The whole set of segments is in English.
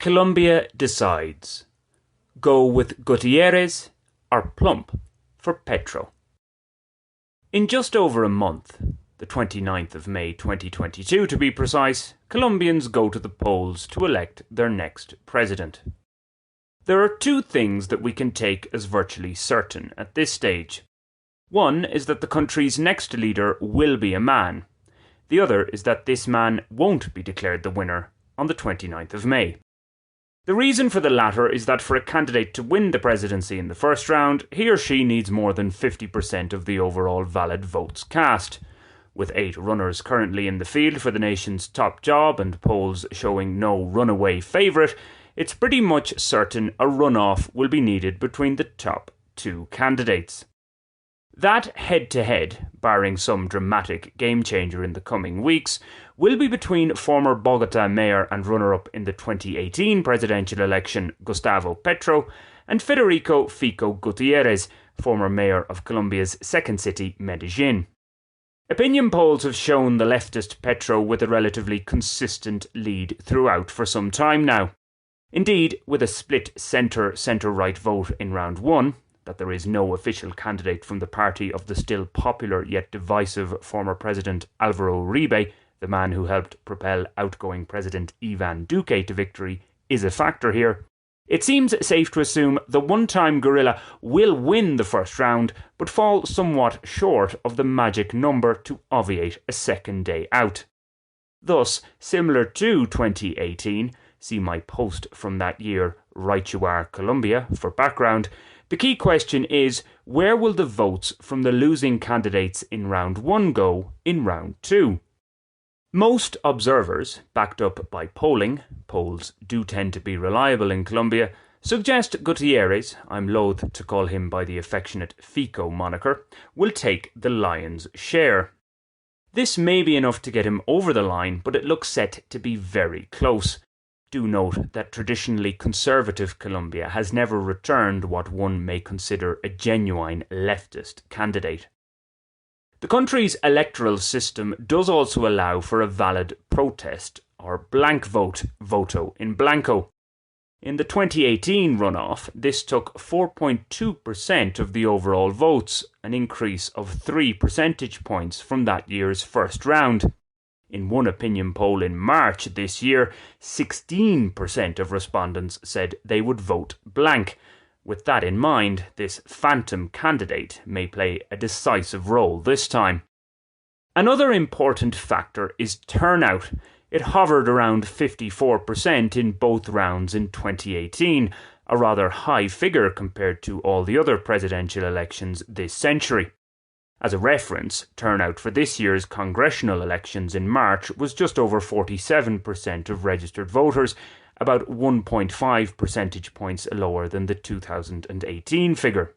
Colombia decides. Go with Gutiérrez or plump for Petro. In just over a month, the 29th of May 2022 to be precise, Colombians go to the polls to elect their next president. There are two things that we can take as virtually certain at this stage. One is that the country's next leader will be a man. The other is that this man won't be declared the winner on the 29th of May. The reason for the latter is that for a candidate to win the presidency in the first round, he or she needs more than 50% of the overall valid votes cast. With 8 runners currently in the field for the nation's top job and polls showing no runaway favourite, it's pretty much certain a runoff will be needed between the top 2 candidates. That head-to-head, barring some dramatic game-changer in the coming weeks, will be between former Bogotá mayor and runner-up in the 2018 presidential election Gustavo Petro and Federico Fico Gutiérrez, former mayor of Colombia's second city, Medellin. Opinion polls have shown the leftist Petro with a relatively consistent lead throughout for some time now. Indeed, with a split centre-right vote in round 1, that there is no official candidate from the party of the still popular yet divisive former President Álvaro Uribe, the man who helped propel outgoing President Iván Duque to victory, is a factor here. It seems safe to assume the one-time guerrilla will win the first round, but fall somewhat short of the magic number to obviate a second day out. Thus, similar to 2018, see my post from that year, Right You Are Colombia, for background, the key question is, where will the votes from the losing candidates in round 1 go in round 2? Most observers, backed up by polls do tend to be reliable in Colombia, suggest Gutiérrez, I'm loath to call him by the affectionate Fico moniker, will take the lion's share. This may be enough to get him over the line, but it looks set to be very close. Do note that traditionally conservative Colombia has never returned what one may consider a genuine leftist candidate. The country's electoral system does also allow for a valid protest or blank vote, voto in blanco. In the 2018 runoff, this took 4.2% of the overall votes, an increase of 3 percentage points from that year's first round. In one opinion poll in March this year, 16% of respondents said they would vote blank. With that in mind, this phantom candidate may play a decisive role this time. Another important factor is turnout. It hovered around 54% in both rounds in 2018, a rather high figure compared to all the other presidential elections this century. As a reference, turnout for this year's congressional elections in March was just over 47% of registered voters, about 1.5 percentage points lower than the 2018 figure.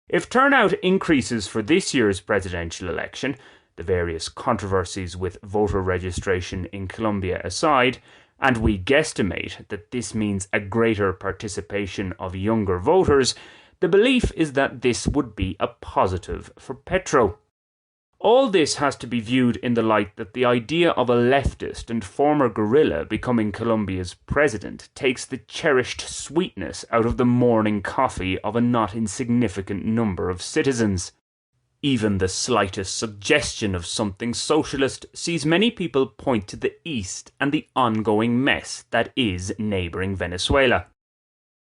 If turnout increases for this year's presidential election, the various controversies with voter registration in Colombia aside, and we guesstimate that this means a greater participation of younger voters, the belief is that this would be a positive for Petro. All this has to be viewed in the light that the idea of a leftist and former guerrilla becoming Colombia's president takes the cherished sweetness out of the morning coffee of a not insignificant number of citizens. Even the slightest suggestion of something socialist sees many people point to the East and the ongoing mess that is neighbouring Venezuela.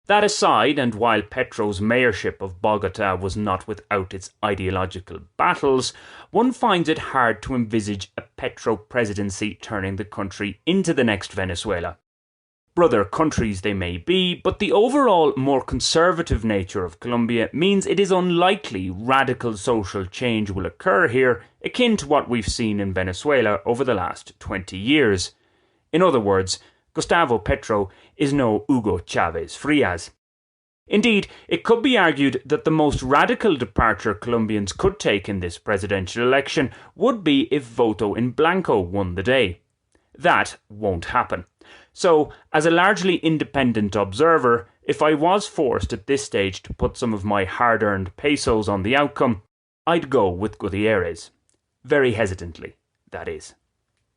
That aside, and while Petro's mayorship of Bogotá was not without its ideological battles, one finds it hard to envisage a Petro presidency turning the country into the next Venezuela. Brother countries they may be, but the overall more conservative nature of Colombia means it is unlikely radical social change will occur here, akin to what we've seen in Venezuela over the last 20 years. In other words, Gustavo Petro is no Hugo Chávez Frías. Indeed, it could be argued that the most radical departure Colombians could take in this presidential election would be if voto in blanco won the day. That won't happen. So, as a largely independent observer, if I was forced at this stage to put some of my hard-earned pesos on the outcome, I'd go with Gutiérrez. Very hesitantly, that is.